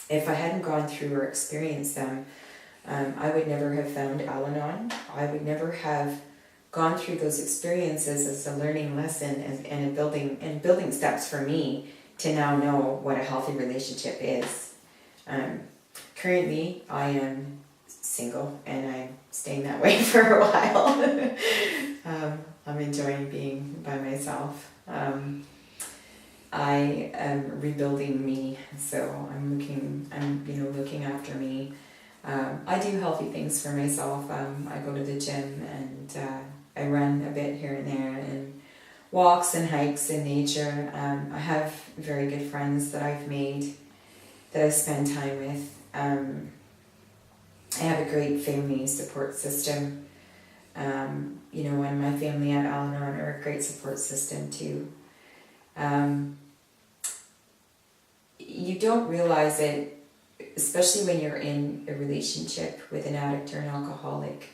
if I hadn't gone through or experienced them, I would never have found Al-Anon. I would never have gone through those experiences as a learning lesson and building steps for me to now know what a healthy relationship is. Currently, I am single and I'm staying that way for a while. I'm enjoying being by myself. I am rebuilding me, so I'm looking after me. I do healthy things for myself. I go to the gym and I run a bit here and there, and walks and hikes in nature. I have very good friends that I've made that I spend time with. I have a great family support system. And my family at Al-Anon are a great support system too. You don't realize it, especially when you're in a relationship with an addict or an alcoholic.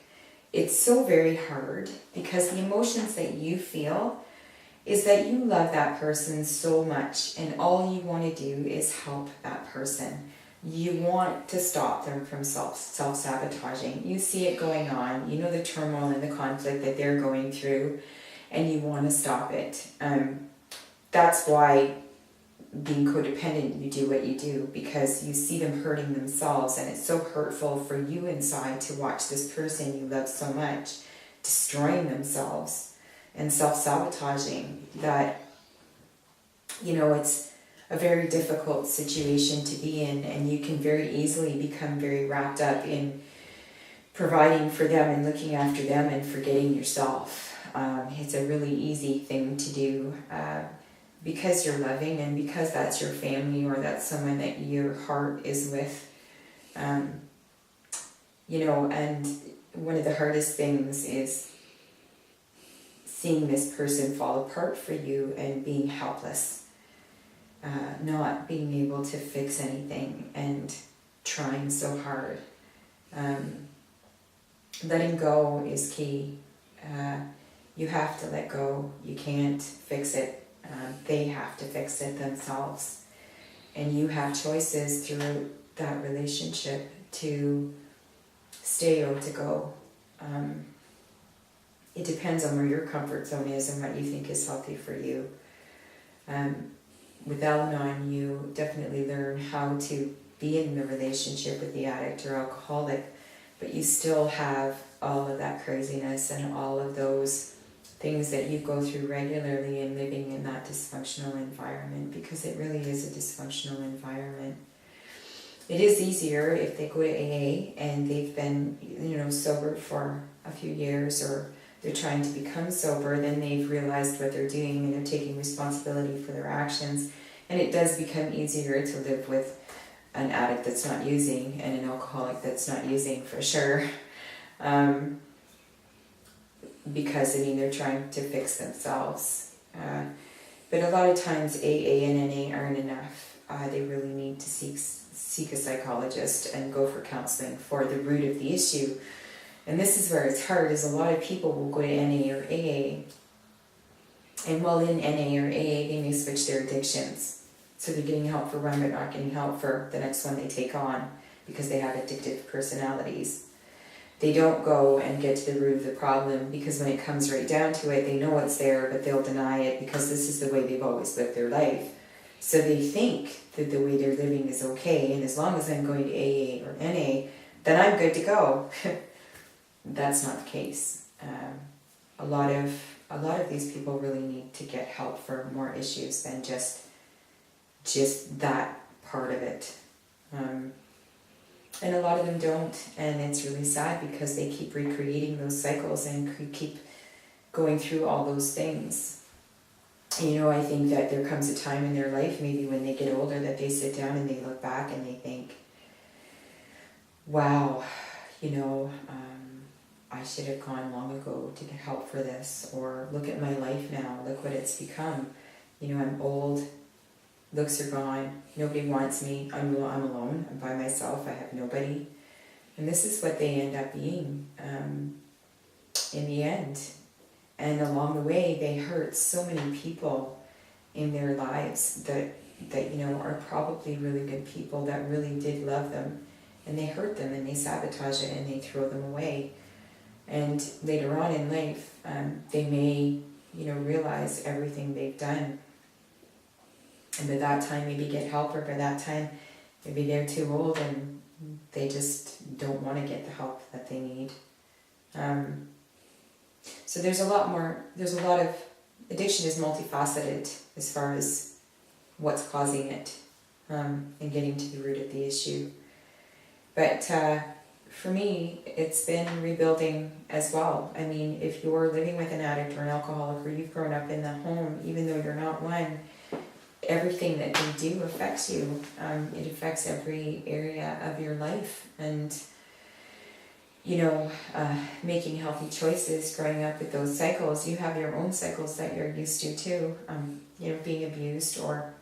It's so very hard because the emotions that you feel is that you love that person so much and all you want to do is help that person. You want to stop them from self-sabotaging. You see it going on. You know the turmoil and the conflict that they're going through and you want to stop it. That's why being codependent, you do what you do, because you see them hurting themselves and it's so hurtful for you inside to watch this person you love so much destroying themselves and self-sabotaging that, it's a very difficult situation to be in, and you can very easily become very wrapped up in providing for them and looking after them and forgetting yourself. It's a really easy thing to do. Because you're loving and because that's your family or that's someone that your heart is with. And one of the hardest things is seeing this person fall apart for you and being helpless, not being able to fix anything and trying so hard. Letting go is key. You have to let go. You can't fix it. They have to fix it themselves. And you have choices through that relationship to stay or to go. It depends on where your comfort zone is and what you think is healthy for you. With Al-Anon, you definitely learn how to be in the relationship with the addict or alcoholic, but you still have all of that craziness and all of those things that you go through regularly in living in that dysfunctional environment, because it really is a dysfunctional environment. It is easier if they go to AA and they've been, sober for a few years, or they're trying to become sober, then they've realized what they're doing and they're taking responsibility for their actions. And it does become easier to live with an addict that's not using and an alcoholic that's not using, for sure. Because they're trying to fix themselves. But a lot of times AA and NA aren't enough. They really need to seek a psychologist and go for counseling for the root of the issue. And this is where it's hard, is a lot of people will go to NA or AA, and while in NA or AA they may switch their addictions. So they're getting help for one but not getting help for the next one they take on because they have addictive personalities. They don't go and get to the root of the problem, because when it comes right down to it, they know it's there, but they'll deny it because this is the way they've always lived their life. So they think that the way they're living is okay, and as long as I'm going to AA or NA, then I'm good to go. That's not the case. A lot of these people really need to get help for more issues than just that part of it. And a lot of them don't, and it's really sad because they keep recreating those cycles and keep going through all those things. I think that there comes a time in their life, maybe when they get older, that they sit down and they look back and they think, wow, I should have gone long ago to get help for this, or look at my life now, look what it's become. I'm old. Looks are gone. Nobody wants me. I'm alone. I'm by myself. I have nobody. And this is what they end up being in the end. And along the way, they hurt so many people in their lives that that, you know, are probably really good people that really did love them, and they hurt them and they sabotage it and they throw them away. And later on in life, they may, you know, realize everything they've done. And by that time, maybe get help, or by that time, maybe they're too old and they just don't want to get the help that they need. So there's a lot of, addiction is multifaceted as far as what's causing it, and getting to the root of the issue. But for me, it's been rebuilding as well. I mean, if you're living with an addict or an alcoholic, or you've grown up in the home, even though you're not one, everything that they do affects you. It affects every area of your life. And, you know, making healthy choices, growing up with those cycles, you have your own cycles that you're used to too. You know, being abused, or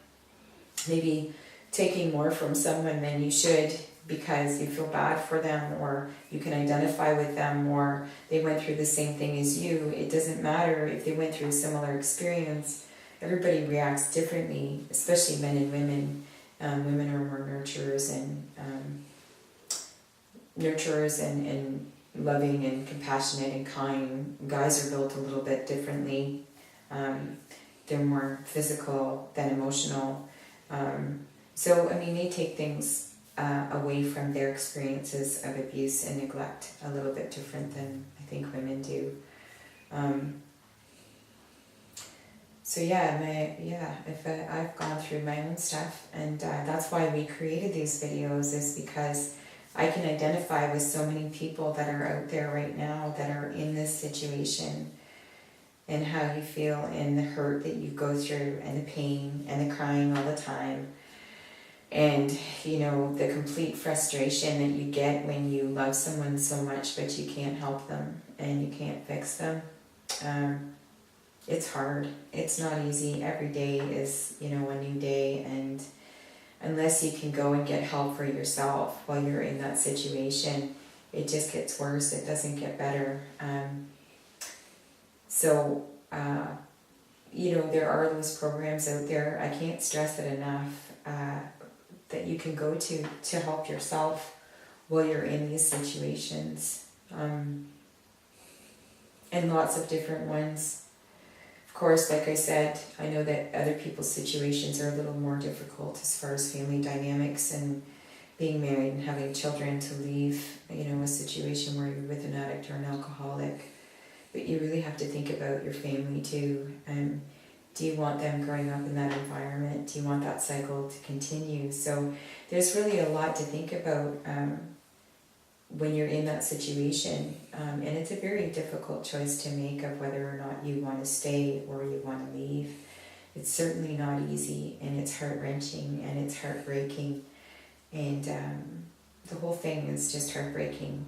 maybe taking more from someone than you should because you feel bad for them, or you can identify with them, or they went through the same thing as you. It doesn't matter if they went through a similar experience. Everybody reacts differently, especially men and women. Women are more nurturers and loving and compassionate and kind. Guys are built a little bit differently. They're more physical than emotional. So, I mean, they take things away from their experiences of abuse and neglect a little bit different than I think women do. So I've gone through my own stuff, and that's why we created these videos, is because I can identify with so many people that are out there right now that are in this situation, and how you feel, and the hurt that you go through, and the pain, and the crying all the time, and, you know, the complete frustration that you get when you love someone so much but you can't help them and you can't fix them. It's hard. It's not easy. Every day is, you know, a new day, and unless you can go and get help for yourself while you're in that situation, it just gets worse. It doesn't get better. You know, there are those programs out there. I can't stress it enough, that you can go to help yourself while you're in these situations. And lots of different ones. Of course, like I said, I know that other people's situations are a little more difficult as far as family dynamics and being married and having children, to leave, you know, a situation where you're with an addict or an alcoholic. But you really have to think about your family too. Do you want them growing up in that environment? Do you want that cycle to continue? So there's really a lot to think about when you're in that situation. And it's a very difficult choice to make of whether or not you want to stay or you want to leave. It's certainly not easy, and it's heart-wrenching, and it's heartbreaking. And the whole thing is just heartbreaking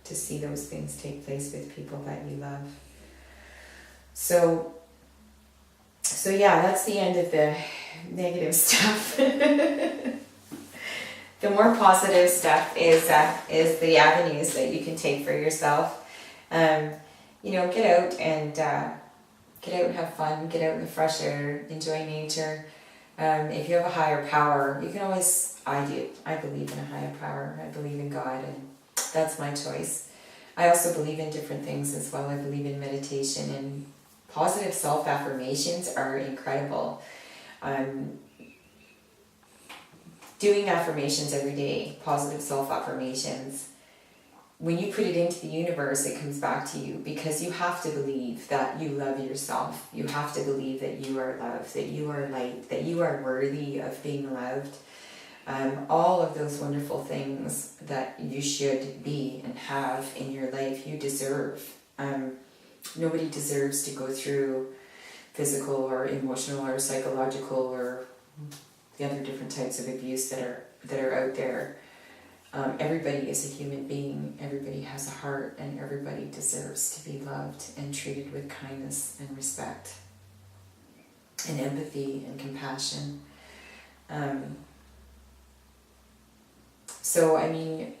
to see those things take place with people that you love. So yeah, that's the end of the negative stuff. The more positive stuff is the avenues that you can take for yourself. You know, get out and have fun. Get out in the fresh air. Enjoy nature. If you have a higher power, you can always. I do. I believe in a higher power. I believe in God, and that's my choice. I also believe in different things as well. I believe in meditation, and positive self-affirmations are incredible. Doing affirmations every day, positive self-affirmations, when you put it into the universe, it comes back to you, because you have to believe that you love yourself. You have to believe that you are loved, that you are light, that you are worthy of being loved. All of those wonderful things that you should be and have in your life, you deserve. Nobody deserves to go through physical or emotional or psychological or the other different types of abuse that are out there. Everybody is a human being. Everybody has a heart, and everybody deserves to be loved and treated with kindness and respect and empathy and compassion. So, I mean,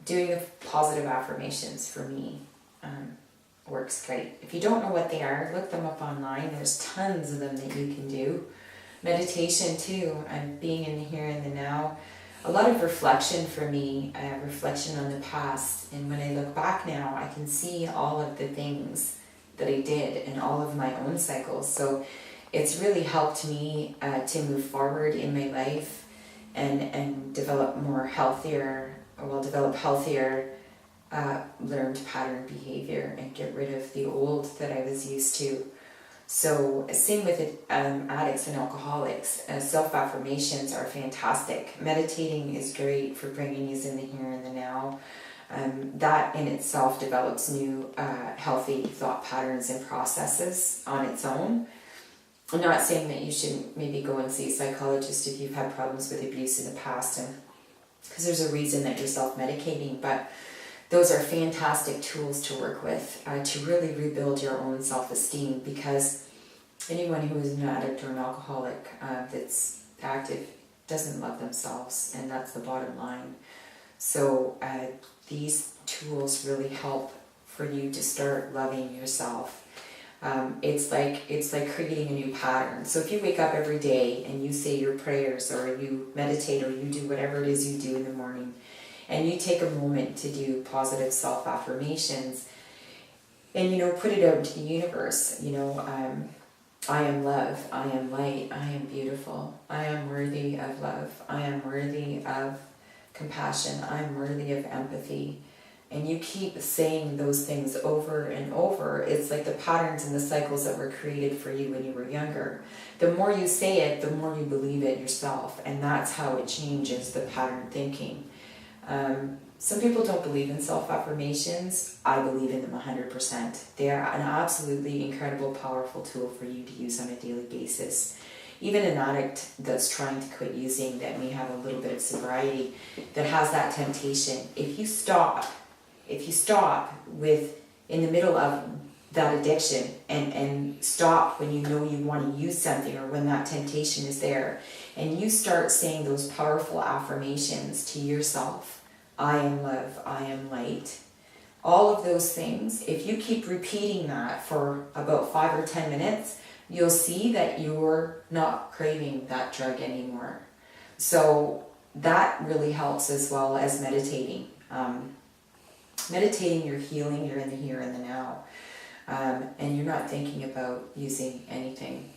doing the positive affirmations for me works great. If you don't know what they are, look them up online. There's tons of them that you can do. Meditation too, and being in the here and the now. A lot of reflection for me, reflection on the past. And when I look back now, I can see all of the things that I did and all of my own cycles. So it's really helped me to move forward in my life and develop healthier learned pattern behavior and get rid of the old that I was used to. So same with addicts and alcoholics. Self-affirmations are fantastic. Meditating is great for bringing you in the here and the now. That in itself develops new healthy thought patterns and processes on its own. I'm not saying that you shouldn't maybe go and see a psychologist if you've had problems with abuse in the past, and because there's a reason that you're self-medicating, but those are fantastic tools to work with to really rebuild your own self-esteem, because anyone who is an addict or an alcoholic that's active doesn't love themselves, and that's the bottom line. So these tools really help for you to start loving yourself. It's like creating a new pattern. So if you wake up every day and you say your prayers, or you meditate, or you do whatever it is you do in the morning, and you take a moment to do positive self-affirmations, and put it out into the universe. I am love, I am light, I am beautiful, I am worthy of love, I am worthy of compassion, I am worthy of empathy. And you keep saying those things over and over. It's like the patterns and the cycles that were created for you when you were younger. The more you say it, the more you believe it yourself, and that's how it changes the pattern thinking. Some people don't believe in self-affirmations. I believe in them 100%. They are an absolutely incredible, powerful tool for you to use on a daily basis. Even an addict that's trying to quit using, that may have a little bit of sobriety, that has that temptation, if you stop with in the middle of that addiction and stop when you know you want to use something, or when that temptation is there, and you start saying those powerful affirmations to yourself, I am love, I am light, all of those things, if you keep repeating that for about 5 or 10 minutes, you'll see that you're not craving that drug anymore. So that really helps, as well as meditating. Meditating, you're healing, you're in the here and the now, and you're not thinking about using anything.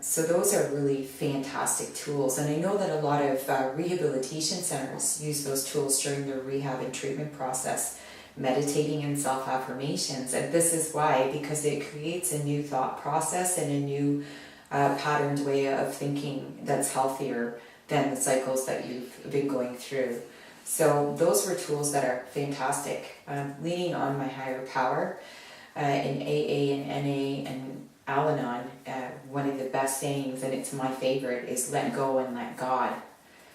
So those are really fantastic tools, and I know that a lot of rehabilitation centers use those tools during their rehab and treatment process, meditating and self-affirmations. And this is why, because it creates a new thought process and a new patterned way of thinking that's healthier than the cycles that you've been going through. So those were tools that are fantastic. Leaning on my higher power in AA and NA and Al-Anon, one of the best sayings, and it's my favorite, is let go and let God.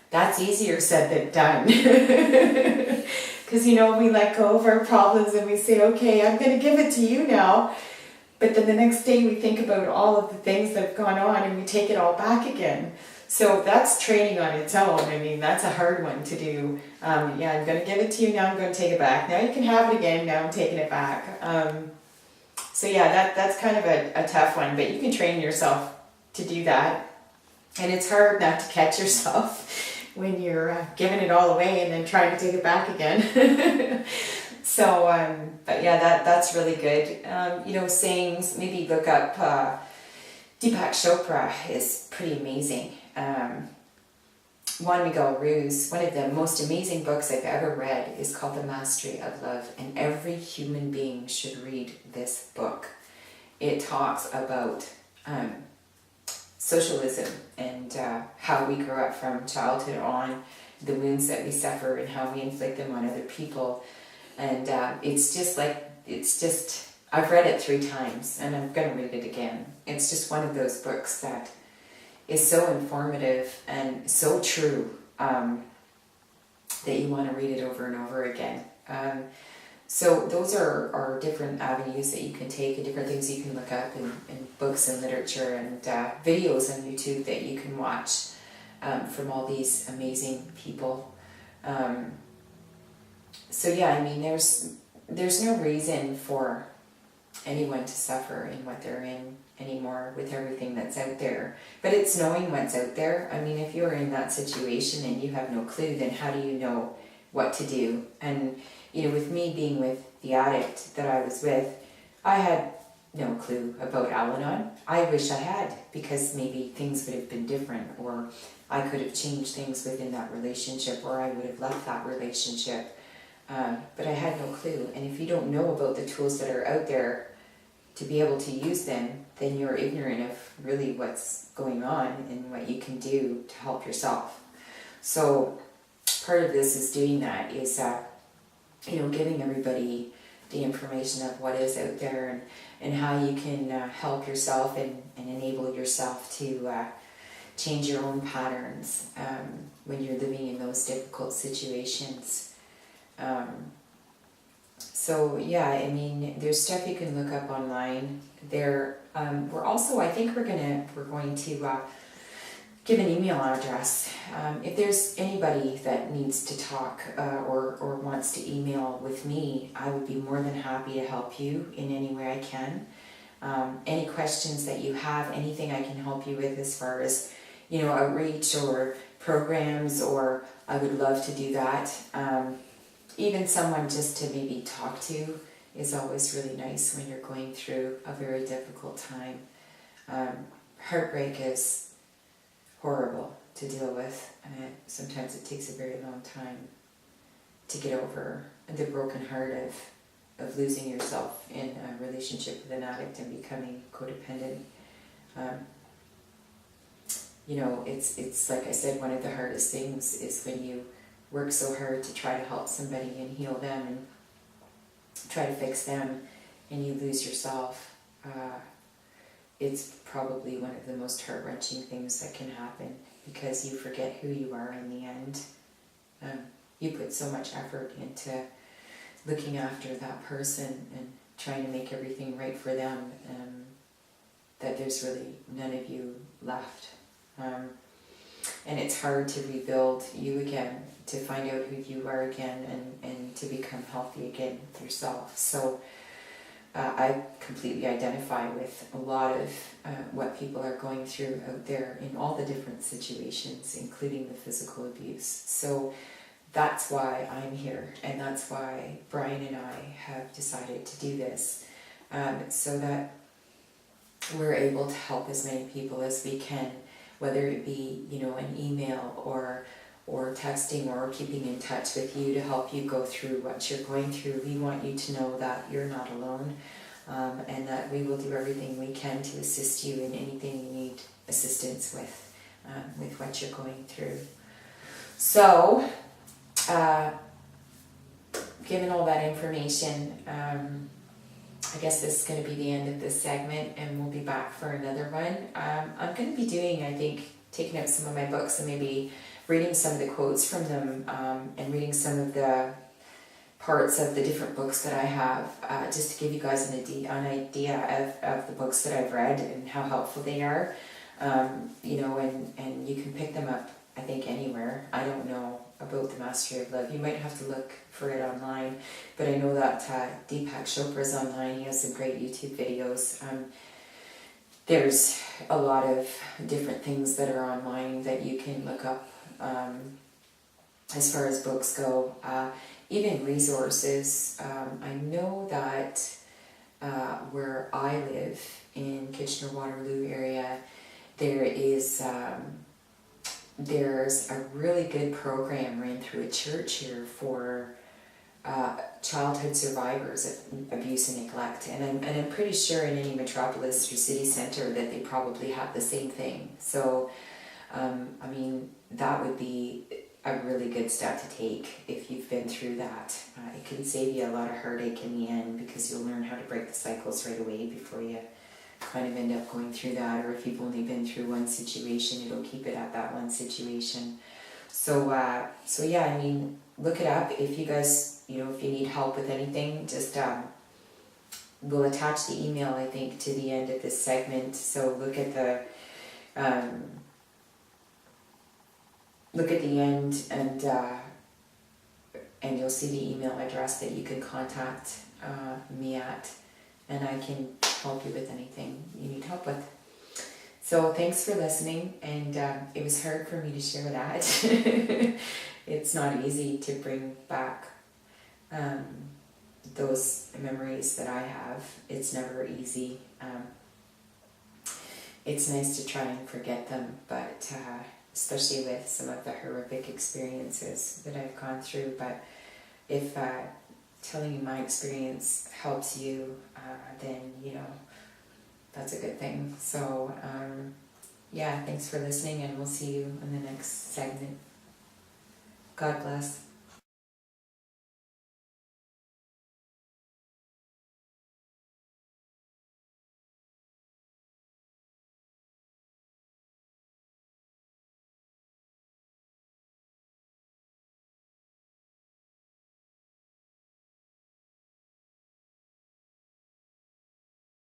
That's easier said than done. Because, we let go of our problems and we say, okay, I'm going to give it to you now. But then the next day we think about all of the things that have gone on and we take it all back again. So that's training on its own. I mean, that's a hard one to do. I'm going to give it to you, now I'm going to take it back. Now you can have it again, now I'm taking it back. That's kind of a tough one, but you can train yourself to do that. And it's hard not to catch yourself when you're giving it all away and then trying to take it back again. That's really good. Sayings, maybe look up Deepak Chopra is pretty amazing. Juan Miguel Ruiz, one of the most amazing books I've ever read is called The Mastery of Love, and every human being should read this book. It talks about socialism and how we grow up from childhood on, the wounds that we suffer and how we inflict them on other people. And I've read it 3 times and I'm going to read it again. It's just one of those books that is so informative and so true that you want to read it over and over again. So those are different avenues that you can take and different things you can look up in books and literature and videos on YouTube that you can watch from all these amazing people. There's no reason for anyone to suffer in what they're in, anymore with everything that's out there. But it's knowing what's out there. I mean, if you're in that situation and you have no clue, then how do you know what to do? And, you know, with me being with the addict that I was with, I had no clue about Al-Anon. I wish I had, because maybe things would have been different, or I could have changed things within that relationship, or I would have left that relationship. But I had no clue. And if you don't know about the tools that are out there to be able to use them, then you're ignorant of really what's going on and what you can do to help yourself. So part of this is doing that, is giving everybody the information of what is out there, and how you can help yourself and enable yourself to change your own patterns when you're living in those difficult situations. So yeah, I mean, there's stuff you can look up online. We're also, I think we're going to give an email address. If there's anybody that needs to talk or wants to email with me, I would be more than happy to help you in any way I can. Any questions that you have, anything I can help you with as far as, outreach or programs, or I would love to do that. Even someone just to maybe talk to is always really nice when you're going through a very difficult time. Heartbreak is horrible to deal with, and sometimes it takes a very long time to get over the broken heart of losing yourself in a relationship with an addict and becoming codependent. It's like I said, one of the hardest things is when you work so hard to try to help somebody and heal them and try to fix them, and you lose yourself. It's probably one of the most heart-wrenching things that can happen, because you forget who you are in the end. You put so much effort into looking after that person and trying to make everything right for them, that there's really none of you left. And it's hard to rebuild you again, to find out who you are again, and to become healthy again yourself. So I completely identify with a lot of what people are going through out there in all the different situations, including the physical abuse. So that's why I'm here, and that's why Brian and I have decided to do this, so that we're able to help as many people as we can, whether it be, an email or texting or keeping in touch with you to help you go through what you're going through. We want you to know that you're not alone, and that we will do everything we can to assist you in anything you need assistance with what you're going through. So, given all that information, I guess this is going to be the end of this segment, and we'll be back for another one. I'm going to be doing, I think, taking out some of my books and maybe reading some of the quotes from them, and reading some of the parts of the different books that I have, just to give you guys an idea of the books that I've read and how helpful they are. And you can pick them up, I think, anywhere. I don't know about the Mastery of Love. You might have to look for it online, but I know that Deepak Chopra's online. He has some great YouTube videos. There's a lot of different things that are online that you can look up as far as books go. Even resources. I know that where I live in Kitchener-Waterloo area, there's a really good program ran through a church here for childhood survivors of abuse and neglect, and I'm pretty sure in any metropolis or city centre that they probably have the same thing. So that would be a really good step to take if you've been through that. It can save you a lot of heartache in the end, because you'll learn how to break the cycles right away before you kind of end up going through that. Or if you've only been through one situation, it'll keep it at that one situation. So yeah, look it up. If you guys, if you need help with anything, just we'll attach the email, I think, to the end of this segment. So look at the end, and you'll see the email address that you can contact me at, and I can help you with anything you need help with. So thanks for listening, and it was hard for me to share that. It's not easy to bring back those memories that I have. It's never easy. It's nice to try and forget them, but especially with some of the horrific experiences that I've gone through. But if telling you my experience helps you, then, you know, that's a good thing. So, yeah, thanks for listening, and we'll see you in the next segment. God bless.